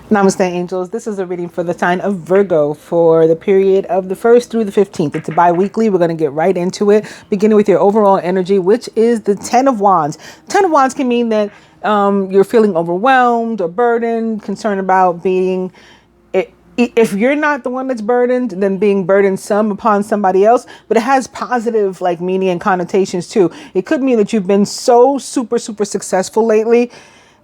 Namaste, angels. This is a reading for the sign of Virgo for the period of the 1st through the 15th. It's a bi-weekly. We're going to get right into it, beginning with your overall energy, which is the 10 of Wands. 10 of Wands can mean that you're feeling overwhelmed or burdened, concerned about being... If you're not the one that's burdened, then being burdensome upon somebody else, but it has positive like meaning and connotations too. It could mean that you've been so super successful lately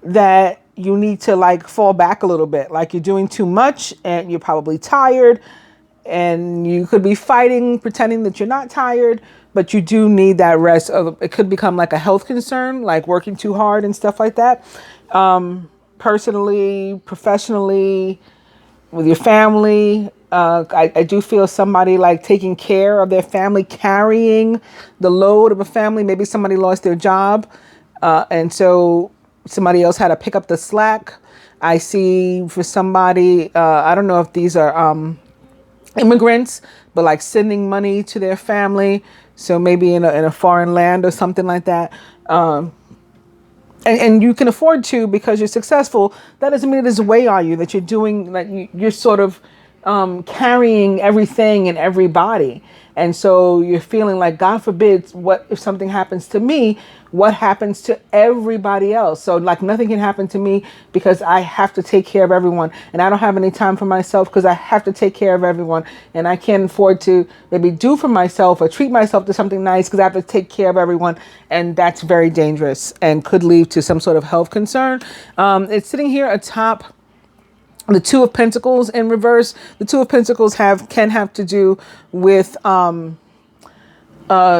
that you need to like fall back a little bit, like you're doing too much and you're probably tired, and you could be fighting pretending that you're not tired, but you do need that rest. It could become like a health concern, like working too hard and stuff like that. Personally, professionally, with your family, I do feel somebody like taking care of their family, carrying the load of a family. Maybe somebody lost their job, and so somebody else had to pick up the slack. I see for somebody, I don't know if these are immigrants, but like sending money to their family. So maybe in a foreign land or something like that. And you can afford to because you're successful. That doesn't mean it is weigh on you, that you're doing, like you're sort of carrying everything and everybody. And so you're feeling like, God forbid, what if something happens to me? What happens to everybody else? So like nothing can happen to me because I have to take care of everyone. And I don't have any time for myself because I have to take care of everyone. And I can't afford to maybe do for myself or treat myself to something nice because I have to take care of everyone. And that's very dangerous and could lead to some sort of health concern. It's sitting here atop the Two of Pentacles in reverse. The Two of Pentacles can have to do with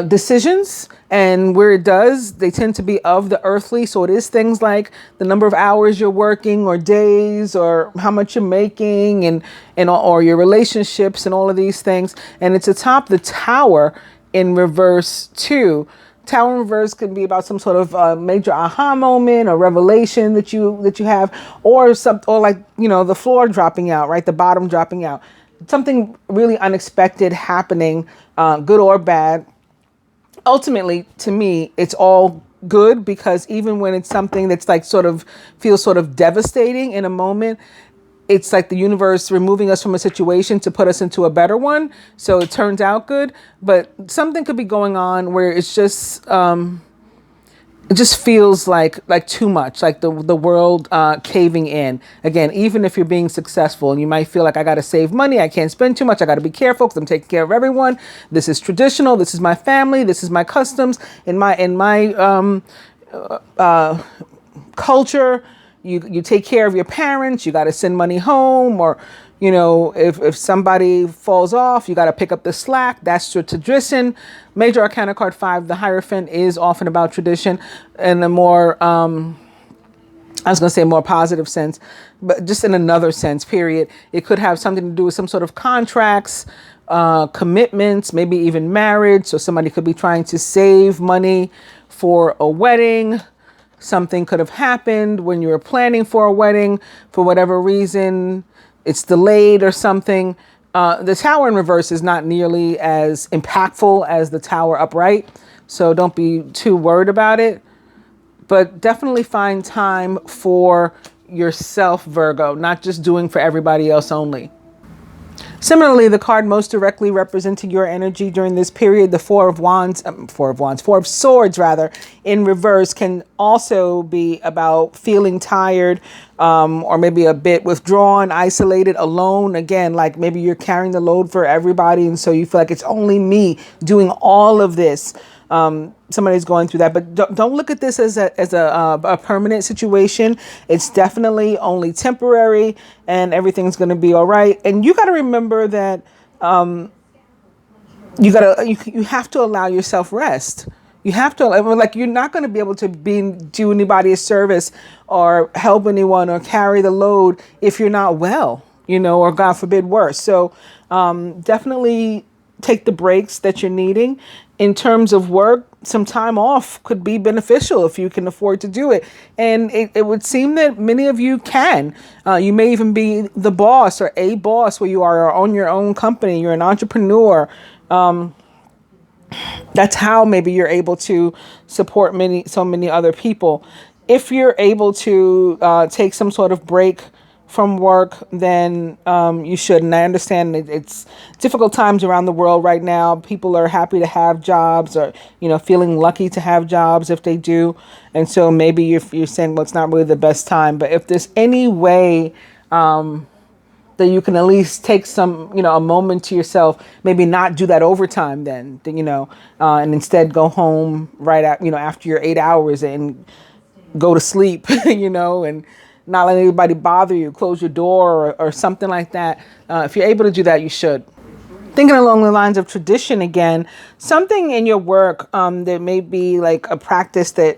decisions, and where it does, they tend to be of the earthly. So it is things like the number of hours you're working, or days, or how much you're making, and or your relationships, and all of these things. And it's atop the Tower in reverse too. Tower in reverse could be about some sort of major aha moment or revelation that you have, or like, you know, the floor dropping out, right? The bottom dropping out, something really unexpected happening, good or bad. Ultimately, to me, it's all good, because even when it's something that's like feels sort of devastating in a moment, it's like the universe removing us from a situation to put us into a better one. So it turns out good, but something could be going on where it's just, it just feels like too much, like the world caving in. Again, even if you're being successful, and you might feel like, I got to save money, I can't spend too much, I got to be careful because I'm taking care of everyone. This is traditional. This is my family. This is my customs. In my culture, you take care of your parents. You got to send money home, or you know, if somebody falls off, you got to pick up the slack. That's your tradition. Major Arcana card 5, the Hierophant, is often about tradition in a more, I was going to say more positive sense, but just in another sense, period. It could have something to do with some sort of contracts, commitments, maybe even marriage. So somebody could be trying to save money for a wedding. Something could have happened when you were planning for a wedding. For whatever reason, it's delayed or something. The Tower in reverse is not nearly as impactful as the Tower upright, so don't be too worried about it. But definitely find time for yourself, Virgo, not just doing for everybody else only. Similarly, the card most directly representing your energy during this period, the Four of Swords rather, in reverse, can also be about feeling tired, or maybe a bit withdrawn, isolated, alone. Again, like maybe you're carrying the load for everybody, and so you feel like it's only me doing all of this. Somebody's going through that, but don't look at this as a permanent situation. It's definitely only temporary, and everything's going to be all right. And you got to remember that you have to allow yourself rest. You have to, like, you're not going to be able to do anybody a service or help anyone or carry the load if you're not well, you know, or God forbid worse. So definitely take the breaks that you're needing. In terms of work, some time off could be beneficial if you can afford to do it. And it would seem that many of you can. You may even be the boss or a boss where you are, or own your own company. You're an entrepreneur. That's how maybe you're able to support so many other people. If you're able to take some sort of break from work, then you should. And I understand it's difficult times around the world right now. People are happy to have jobs, or feeling lucky to have jobs if they do. And so maybe you're saying, well, it's not really the best time. But if there's any way that you can at least take some, a moment to yourself, maybe not do that overtime then, and instead go home right at, after your 8 hours and go to sleep, and not let anybody bother you, close your door or something like that. If you're able to do that, you should. Thinking along the lines of tradition again, something in your work that may be like a practice that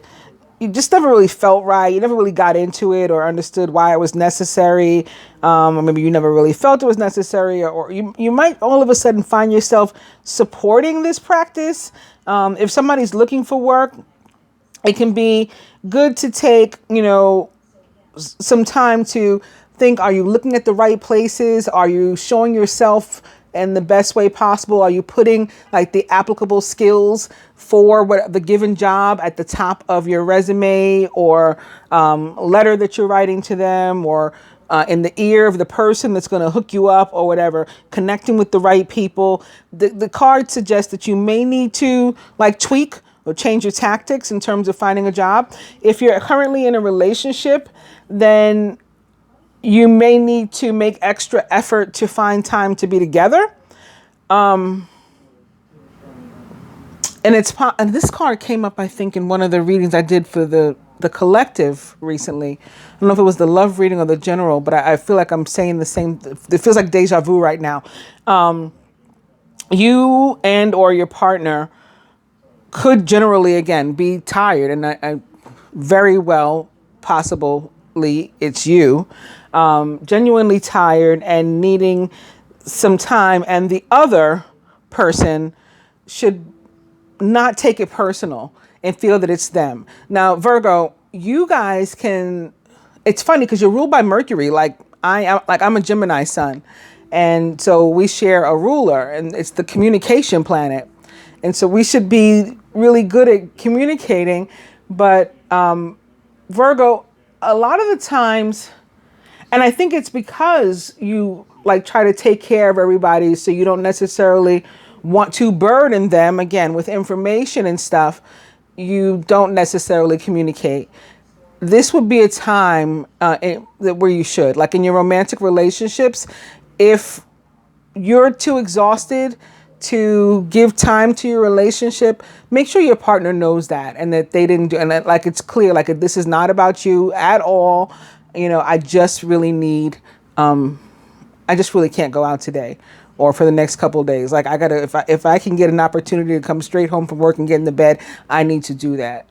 you just never really felt right. You never really got into it or understood why it was necessary. Or maybe you never really felt it was necessary, or you might all of a sudden find yourself supporting this practice. If somebody's looking for work, it can be good to take, some time to think, are you looking at the right places? Are you showing yourself in the best way possible? Are you putting like the applicable skills for what the given job at the top of your resume or letter that you're writing to them, or in the ear of the person that's going to hook you up or whatever, connecting with the right people? The card suggests that you may need to like tweak or change your tactics in terms of finding a job. If you're currently in a relationship, then you may need to make extra effort to find time to be together. And this card came up, I think, in one of the readings I did for the collective recently. I don't know if it was the love reading or the general, but I feel like I'm saying the same. It feels like deja vu right now. You and or your partner could generally, again, be tired, and I very well possibly it's you, genuinely tired and needing some time, and the other person should not take it personal and feel that it's them. Now, Virgo, you guys can, it's funny because you're ruled by Mercury, I'm a Gemini sun, and so we share a ruler, and it's the communication planet. And so we should be really good at communicating. But Virgo, a lot of the times, and I think it's because you like try to take care of everybody, so you don't necessarily want to burden them, again, with information and stuff, you don't necessarily communicate. This would be a time where you should, like in your romantic relationships, if you're too exhausted to give time to your relationship, make sure your partner knows that, and that they didn't do, and that like it's clear, like this is not about you at all. I just really need, I just really can't go out today or for the next couple of days. Like I gotta, if I can get an opportunity to come straight home from work and get in the bed, I need to do that,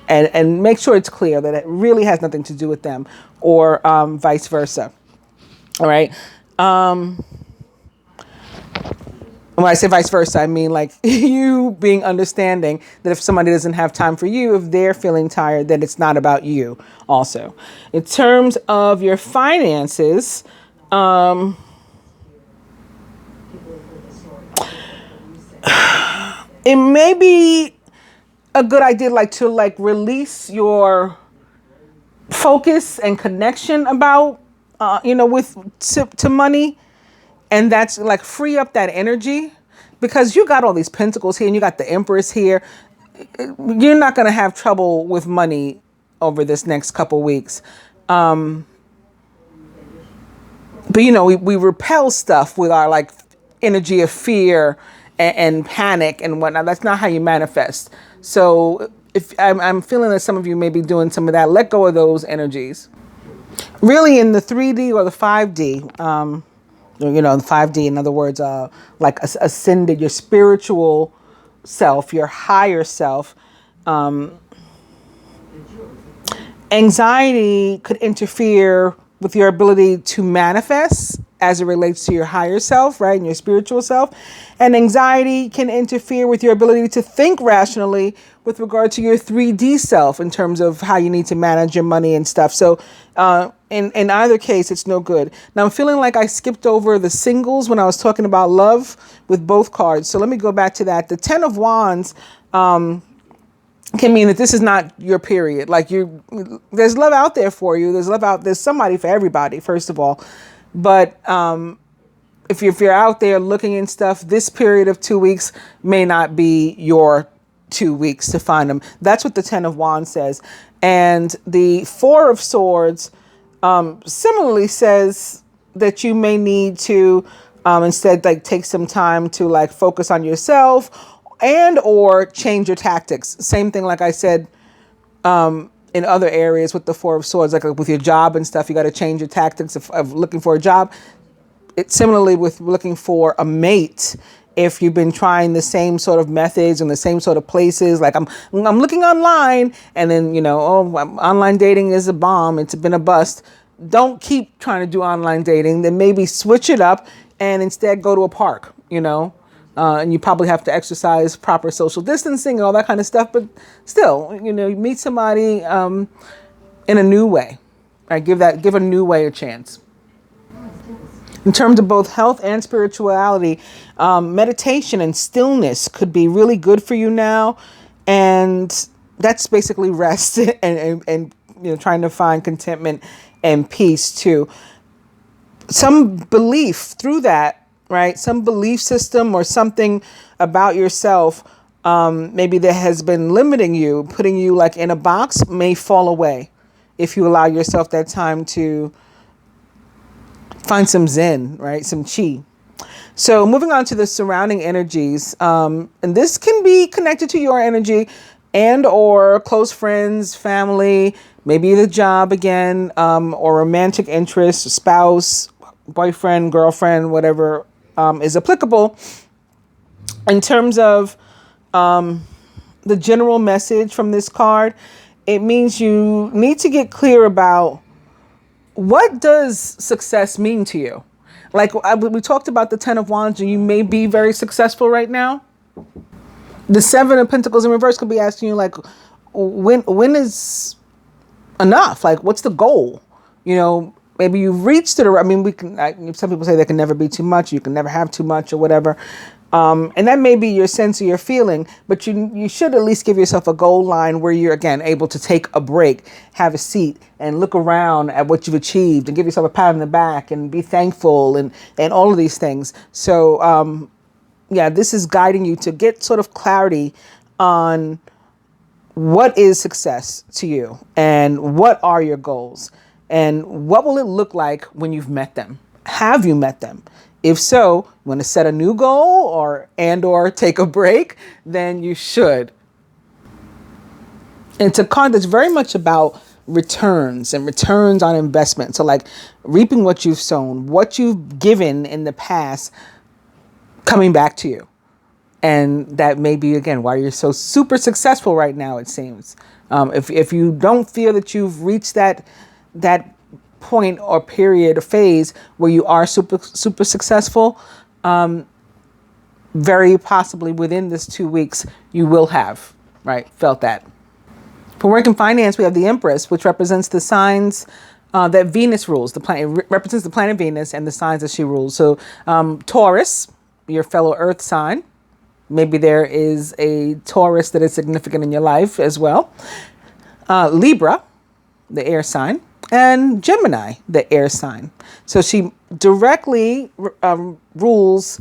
and make sure it's clear that it really has nothing to do with them, or vice versa. All right. When I say vice versa, I mean like you being understanding that if somebody doesn't have time for you, if they're feeling tired, then it's not about you also. In terms of your finances, it may be a good idea to release your focus and connection about, to money. And that's like free up that energy, because you got all these pentacles here and you got the Empress here. You're not going to have trouble with money over this next couple weeks. But, we repel stuff with our like energy of fear and panic and whatnot. That's not how you manifest. So if I'm feeling that some of you may be doing some of that, let go of those energies. Really in the 3D or the 5D, the 5D, in other words, like ascended, your spiritual self, your higher self. Anxiety could interfere with your ability to manifest as it relates to your higher self, right, and your spiritual self. And anxiety can interfere with your ability to think rationally with regard to your 3D self in terms of how you need to manage your money and stuff. So in either case, it's no good. Now, I'm feeling like I skipped over the singles when I was talking about love with both cards. So let me go back to that. The 10 of Wands can mean that this is not your period. Like there's love out there for you. There's somebody for everybody, first of all. But if you're out there looking and stuff, this period of 2 weeks may not be your 2 weeks to find them. That's what the 10 of Wands says. And the 4 of Swords similarly says that you may need to instead like take some time to like focus on yourself and or change your tactics. Same thing like I said in other areas with the 4 of Swords, like with your job and stuff, you got to change your tactics of looking for a job. It's similarly with looking for a mate. If you've been trying the same sort of methods and the same sort of places, like I'm looking online and then, online dating is a bomb. It's been a bust. Don't keep trying to do online dating. Then maybe switch it up and instead go to a park, and you probably have to exercise proper social distancing and all that kind of stuff. But still, you meet somebody in a new way. Right? Give a new way a chance. In terms of both health and spirituality, meditation and stillness could be really good for you now. And that's basically rest and trying to find contentment and peace too. Some belief through that, right? Some belief system or something about yourself, maybe that has been limiting you, putting you like in a box, may fall away if you allow yourself that time to find some zen, right? Some chi. So moving on to the surrounding energies, and this can be connected to your energy and or close friends, family, maybe the job again, or romantic interest, spouse, boyfriend, girlfriend, whatever is applicable. In terms of the general message from this card, it means you need to get clear about what does success mean to you? Like we talked about the 10 of Wands, and you may be very successful right now. The 7 of Pentacles in reverse could be asking you like, when is enough? Like, what's the goal? Maybe you've reached it. I mean, some people say there can never be too much. You can never have too much or whatever. And that may be your sense or your feeling, but you should at least give yourself a goal line where you're, again, able to take a break, have a seat, and look around at what you've achieved and give yourself a pat on the back and be thankful and all of these things. So, this is guiding you to get sort of clarity on what is success to you and what are your goals and what will it look like when you've met them? Have you met them? If so, you want to set a new goal or take a break, then you should. And it's a card that's very much about returns and returns on investment. So like reaping what you've sown, what you've given in the past, coming back to you. And that may be, again, why you're so super successful right now, it seems. If you don't feel that you've reached that point or period or phase where you are super successful, very possibly within this 2 weeks you will have felt that. For work and finance, we have the Empress, which represents the signs that Venus rules. The planet, it represents the planet Venus and the signs that she rules. So Taurus, your fellow earth sign, maybe there is a Taurus that is significant in your life as well. Libra, the air sign, and Gemini, the air sign. So she directly rules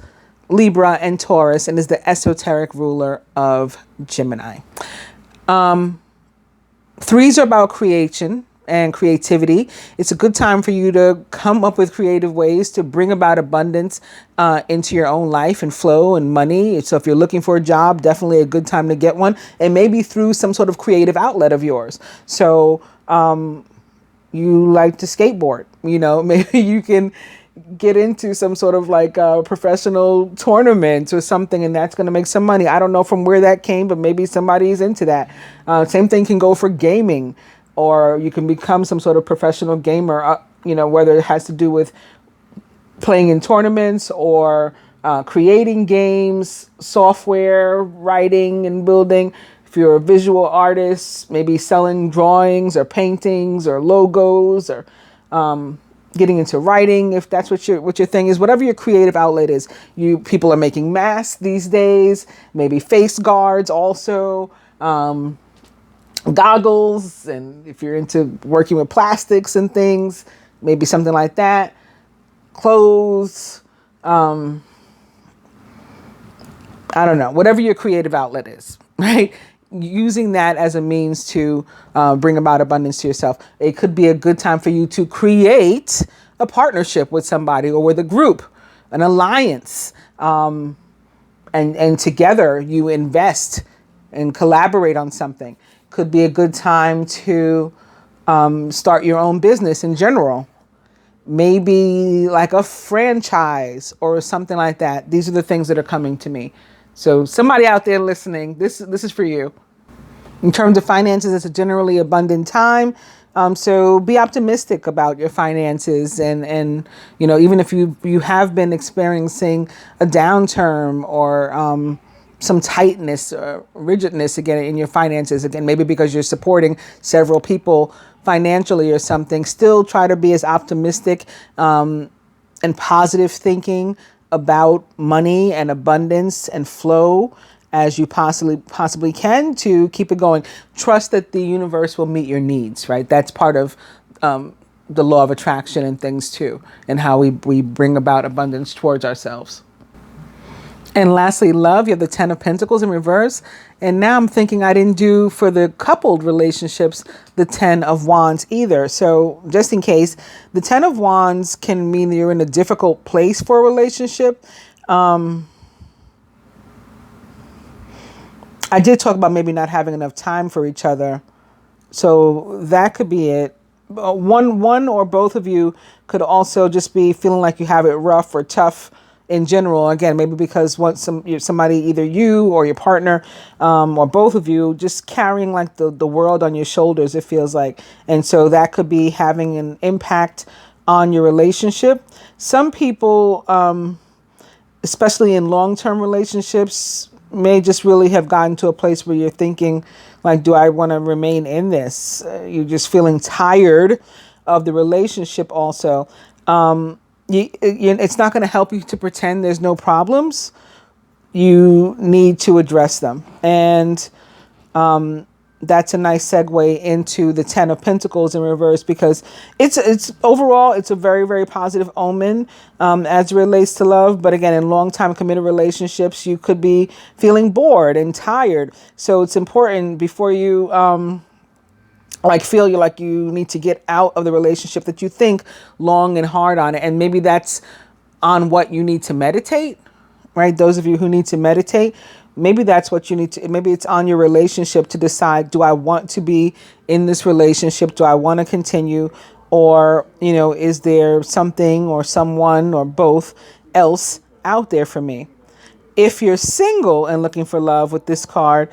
Libra and Taurus and is the esoteric ruler of Gemini. 3s are about creation and creativity. It's a good time for you to come up with creative ways to bring about abundance into your own life and flow and money. So if you're looking for a job, definitely a good time to get one, and maybe through some sort of creative outlet of yours. So you like to skateboard, maybe you can get into some sort of like a professional tournament or something, and that's going to make some money. I don't know from where that came, but maybe somebody's into that. Same thing can go for gaming, or you can become some sort of professional gamer, whether it has to do with playing in tournaments or creating games, software, writing and building. If you're a visual artist, maybe selling drawings or paintings or logos, or getting into writing, if that's what your thing is, whatever your creative outlet is. People are making masks these days, maybe face guards also. goggles, and if you're into working with plastics and things, maybe something like that. Clothes, I don't know, whatever your creative outlet is, right? Using that as a means to bring about abundance to yourself. It could be a good time for you to create a partnership with somebody or with a group, an alliance, and together you invest and collaborate on something. Could be a good time to start your own business in general. Maybe like a franchise or something like that. These are the things that are coming to me. So somebody out there listening, this is for you. In terms of finances, it's a generally abundant time. So be optimistic about your finances, and you know, even if you have been experiencing a downturn or some tightness or rigidness again in your finances, again, maybe because you're supporting several people financially or something, still try to be as optimistic and positive thinking about money and abundance and flow as you possibly can to keep it going. Trust that the universe will meet your needs, right? That's part of the law of attraction and things too, and how we bring about abundance towards ourselves. And lastly, love, you have the 10 of Pentacles in reverse. And now I'm thinking I didn't do for the coupled relationships, the 10 of Wands either. So just in case, the 10 of Wands can mean that you're in a difficult place for a relationship. I did talk about maybe not having enough time for each other. So that could be it. One or both of you could also just be feeling like you have it rough or tough in general. Again, maybe because somebody, either you or your partner, or both of you, just carrying like the world on your shoulders, it feels like. And so that could be having an impact on your relationship. Some people, especially in long-term relationships, may just really have gotten to a place where you're thinking like, do I want to remain in this? You're just feeling tired of the relationship also. It's not going to help you to pretend there's no problems. You need to address them. And that's a nice segue into the 10 of Pentacles in reverse, because it's overall, it's a very, very positive omen as it relates to love. But again, in long-time committed relationships, you could be feeling bored and tired. So it's important before you feel you need to get out of the relationship that you think long and hard on it. And maybe that's on what you need to meditate, right? Those of you who need to meditate, maybe that's what you need to, maybe it's on your relationship to decide, do I want to be in this relationship? Do I want to continue? Or, you know, is there something or someone or both else out there for me? If you're single and looking for love with this card,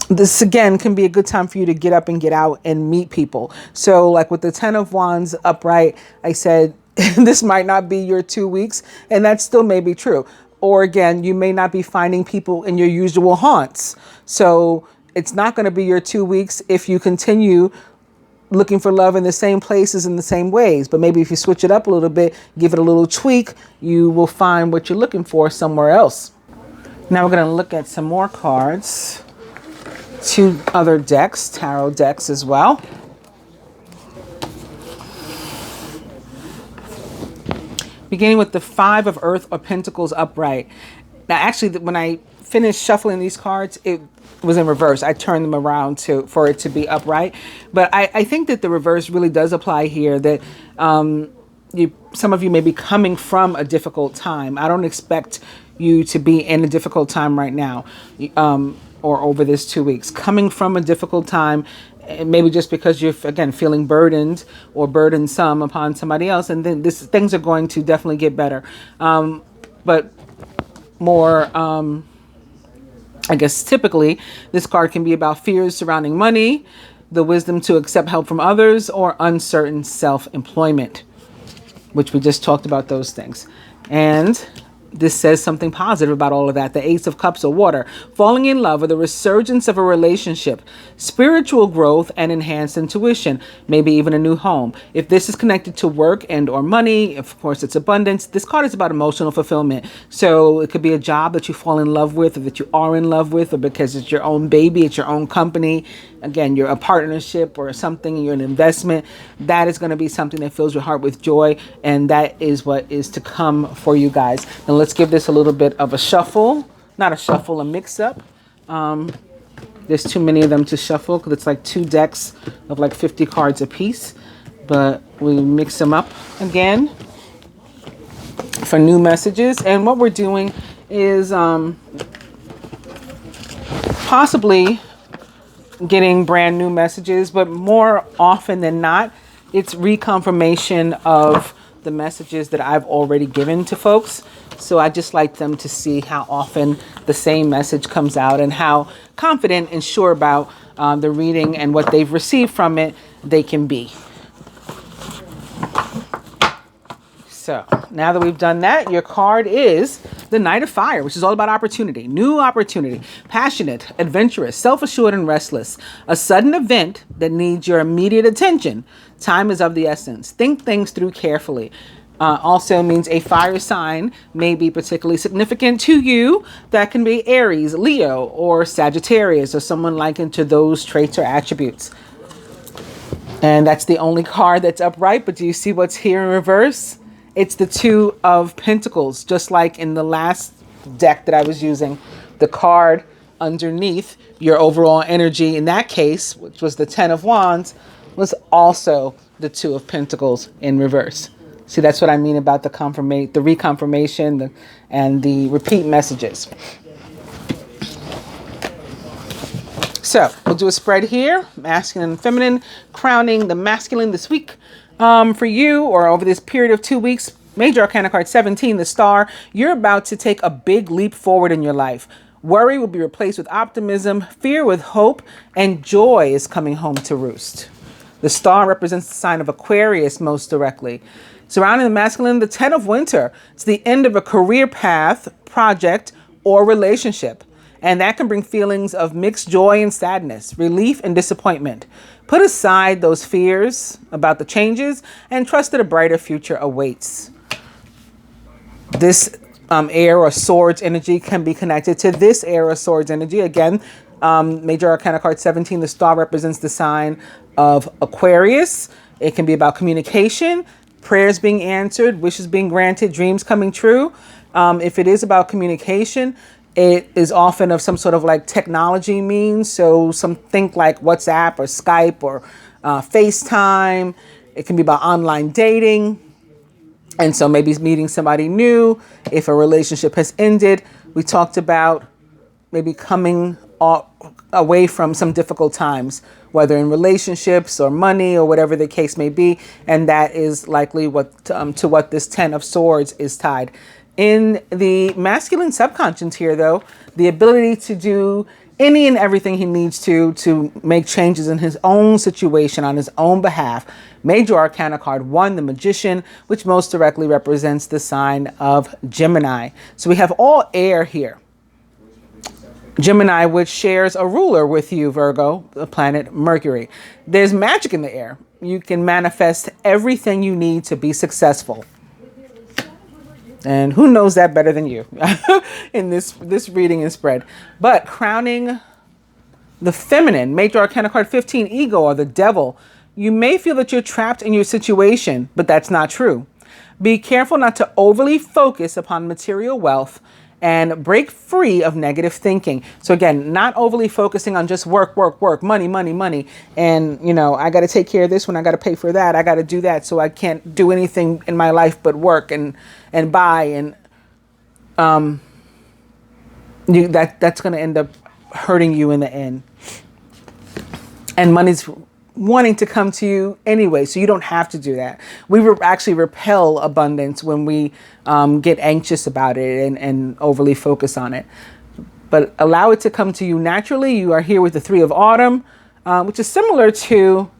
this again can be a good time for you to get up and get out and meet people. So like with the 10 of Wands upright, I said, this might not be your 2 weeks, and that still may be true. Or again, you may not be finding people in your usual haunts. So it's not going to be your 2 weeks if you continue looking for love in the same places in the same ways. But maybe if you switch it up a little bit, give it a little tweak, you will find what you're looking for somewhere else. Now we're going to look at some more cards. 2 other decks, tarot decks as well. Beginning with the 5 of Earth or Pentacles upright. Now, actually, when I finished shuffling these cards, it was in reverse. I turned them around for it to be upright. But I think that the reverse really does apply here, that some of you may be coming from a difficult time. I don't expect you to be in a difficult time right now. Or over this 2 weeks, coming from a difficult time, maybe just because you're, again, feeling burdened or burdensome upon somebody else. And then things are going to definitely get better. But more, I guess, typically, this card can be about fears surrounding money, the wisdom to accept help from others, or uncertain self-employment, which we just talked about those things. And this says something positive about all of that. The Ace of Cups or water, falling in love or the resurgence of a relationship, spiritual growth and enhanced intuition, maybe even a new home. If this is connected to work and or money, of course it's abundance. This card is about emotional fulfillment. So it could be a job that you fall in love with, or that you are in love with, or because it's your own baby, it's your own company. Again, you're a partnership or something, you're an investment. That is going to be something that fills your heart with joy. And that is what is to come for you guys. And let's give this a little bit of a shuffle. Not a shuffle, a mix up. There's too many of them to shuffle because it's like 2 decks of like 50 cards a piece. But we mix them up again for new messages. And what we're doing is possibly getting brand new messages, but more often than not, it's reconfirmation of the messages that I've already given to folks. So I just like them to see how often the same message comes out and how confident and sure about the reading and what they've received from it they can be. So now that we've done that, your card is the Knight of Fire, which is all about opportunity, new opportunity, passionate, adventurous, self-assured, and restless. A sudden event that needs your immediate attention. Time is of the essence. Think things through carefully. Also means a fire sign may be particularly significant to you. That can be Aries, Leo, or Sagittarius, or someone likened to those traits or attributes. And that's the only card that's upright. But do you see what's here in reverse? It's the 2 of Pentacles, just like in the last deck that I was using. The card underneath your overall energy in that case, which was the 10 of Wands, was also the 2 of Pentacles in reverse. See, that's what I mean about the reconfirmation, and the repeat messages. So we'll do a spread here, masculine and feminine, crowning the masculine this week. For you, or over this period of 2 weeks, Major Arcana card 17, the Star, you're about to take a big leap forward in your life. Worry will be replaced with optimism, fear with hope, and joy is coming home to roost. The Star represents the sign of Aquarius most directly. Surrounding the masculine, the 10 of Winter. It's the end of a career path, project, or relationship. And that can bring feelings of mixed joy and sadness, relief and disappointment. Put aside those fears about the changes and trust that a brighter future awaits. This air or swords energy can be connected to this air or swords energy. Again, Major Arcana card 17, the Star represents the sign of Aquarius. It can be about communication, prayers being answered, wishes being granted, dreams coming true. If it is about communication, it is often of some sort of like technology means. So think like WhatsApp or Skype or FaceTime. It can be about online dating. And so maybe meeting somebody new. If a relationship has ended, we talked about maybe coming away from some difficult times, whether in relationships or money or whatever the case may be. And that is likely what to what this 10 of Swords is tied. In the masculine subconscious here, though, the ability to do any and everything he needs to make changes in his own situation on his own behalf. Major Arcana card 1, the Magician, which most directly represents the sign of Gemini. So we have all air here. Gemini, which shares a ruler with you, Virgo, the planet Mercury. There's magic in the air. You can manifest everything you need to be successful. And who knows that better than you in this reading and spread. But crowning the feminine, Major Arcana card 15, Ego, or the Devil. You may feel that you're trapped in your situation, but that's not true. Be careful not to overly focus upon material wealth and break free of negative thinking. So again, not overly focusing on just work, money, money, money. And, you know, I got to take care of this one. I got to pay for that. I got to do that. So I can't do anything in my life but work and buy. And that's going to end up hurting you in the end. And money's wanting to come to you anyway, so you don't have to do that. We actually repel abundance when we get anxious about it and overly focus on it. But allow it to come to you naturally. You are here with the 3 of Autumn, which is similar to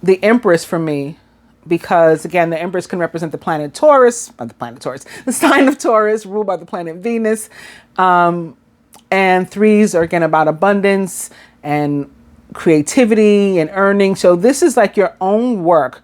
the Empress for me. because again, the Empress can represent the planet Taurus, the sign of Taurus, ruled by the planet Venus. And 3s are again about abundance and creativity and earning. So this is like your own work,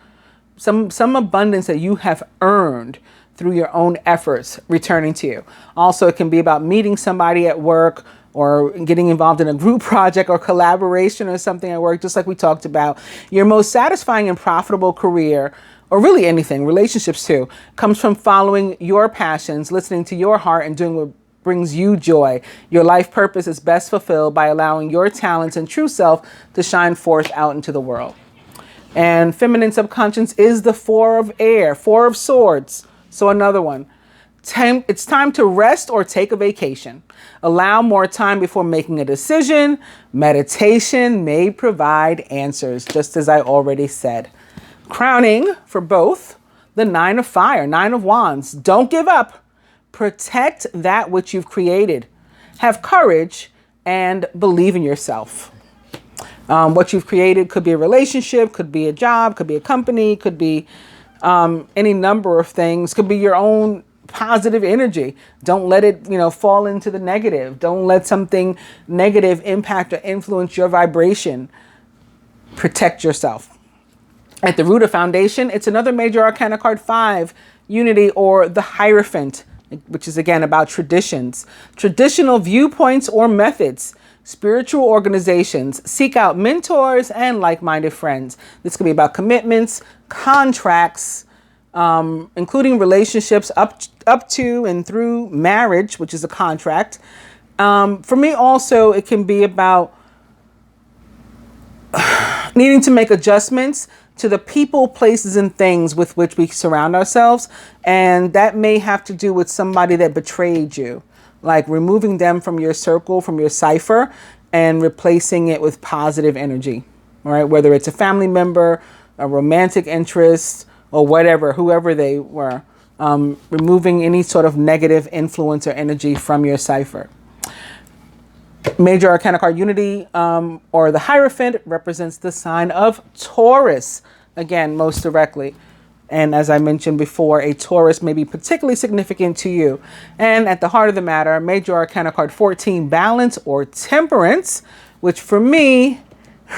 some abundance that you have earned through your own efforts returning to you. Also, it can be about meeting somebody at work or getting involved in a group project or collaboration or something at work, just like we talked about. Your most satisfying and profitable career, or really anything, relationships too, comes from following your passions, listening to your heart, and doing what brings you joy. Your life purpose is best fulfilled by allowing your talents and true self to shine forth out into the world. And feminine subconscious is the 4 of air, 4 of swords. So another one. It's time to rest or take a vacation. Allow more time before making a decision. Meditation may provide answers, just as I already said. Crowning for both, the 9 of fire, 9 of wands. Don't give up. Protect that which you've created. Have courage and believe in yourself. What you've created could be a relationship, could be a job, could be a company, could be any number of things, could be your own positive energy. Don't let it, fall into the negative. Don't let something negative impact or influence your vibration. Protect yourself. At the root of foundation, it's another major arcana card 5, unity, or the Hierophant, which is again about traditions, traditional viewpoints or methods. Spiritual organizations seek out mentors and like-minded friends. This could be about commitments, contracts, including relationships up to and through marriage, which is a contract. For me also, it can be about needing to make adjustments to the people, places, and things with which we surround ourselves. And that may have to do with somebody that betrayed you, like removing them from your circle, from your cipher, and replacing it with positive energy, all right? Whether it's a family member, a romantic interest, or whatever, whoever they were, removing any sort of negative influence or energy from your cipher. Major Arcana card Unity, or the Hierophant, represents the sign of Taurus, again, most directly. And as I mentioned before, a Taurus may be particularly significant to you. And at the heart of the matter, Major Arcana card 14, Balance or Temperance, which for me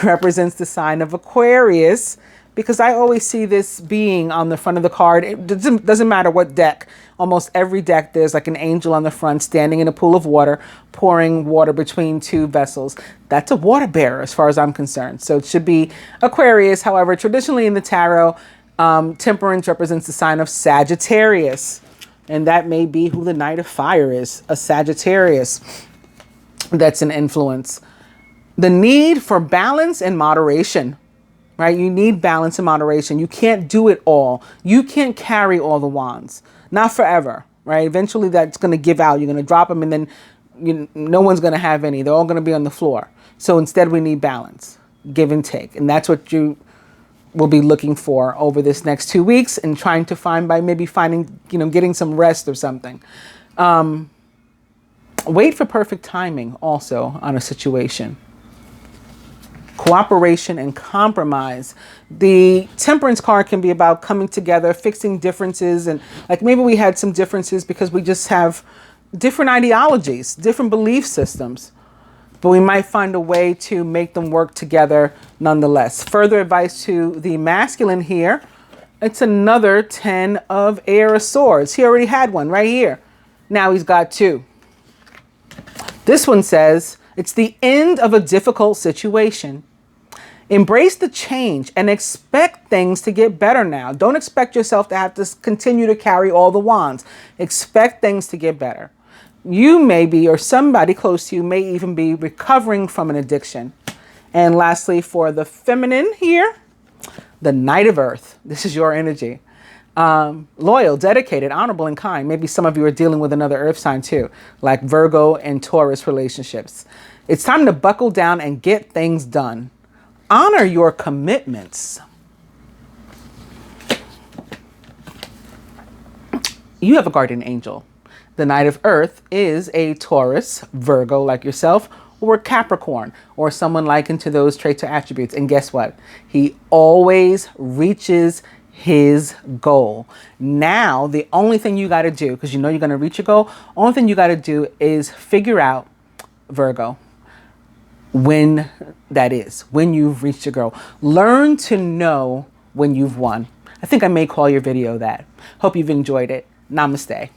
represents the sign of Aquarius, because I always see this being on the front of the card. It doesn't matter what deck. Almost every deck, there's like an angel on the front standing in a pool of water, pouring water between 2 vessels. That's a water bearer as far as I'm concerned. So it should be Aquarius. However, traditionally in the tarot, temperance represents the sign of Sagittarius. And that may be who the Knight of Fire is, a Sagittarius. That's an influence. The need for balance and moderation. Right? You need balance and moderation. You can't do it all. You can't carry all the wands. Not forever, right? Eventually that's going to give out. You're going to drop them and then no one's going to have any. They're all going to be on the floor. So instead we need balance, give and take. And that's what you will be looking for over this next 2 weeks and trying to find by maybe finding, getting some rest or something. Wait for perfect timing also on a situation. Cooperation and compromise. The Temperance card can be about coming together, fixing differences. And like maybe we had some differences because we just have different ideologies, different belief systems. But we might find a way to make them work together nonetheless. Further advice to the masculine here. It's another 10 of Air of Swords. He already had one right here. Now he's got 2. This one says, it's the end of a difficult situation. Embrace the change and expect things to get better now. Don't expect yourself to have to continue to carry all the wands. Expect things to get better. You may be, or somebody close to you may even be recovering from an addiction. And lastly, for the feminine here, the Knight of Earth. This is your energy. Loyal, dedicated, honorable, and kind. Maybe some of you are dealing with another earth sign too, like Virgo and Taurus relationships. It's time to buckle down and get things done. Honor your commitments. You have a guardian angel. The Knight of Earth is a Taurus, Virgo like yourself, or Capricorn, or someone likened to those traits or attributes. And guess what? He always reaches his goal. Now, the only thing you got to do, because you know you're going to reach your goal, only thing you got to do is figure out, Virgo, when that is, when you've reached your goal. Learn to know when you've won. I think I may call your video that. Hope you've enjoyed it. Namaste.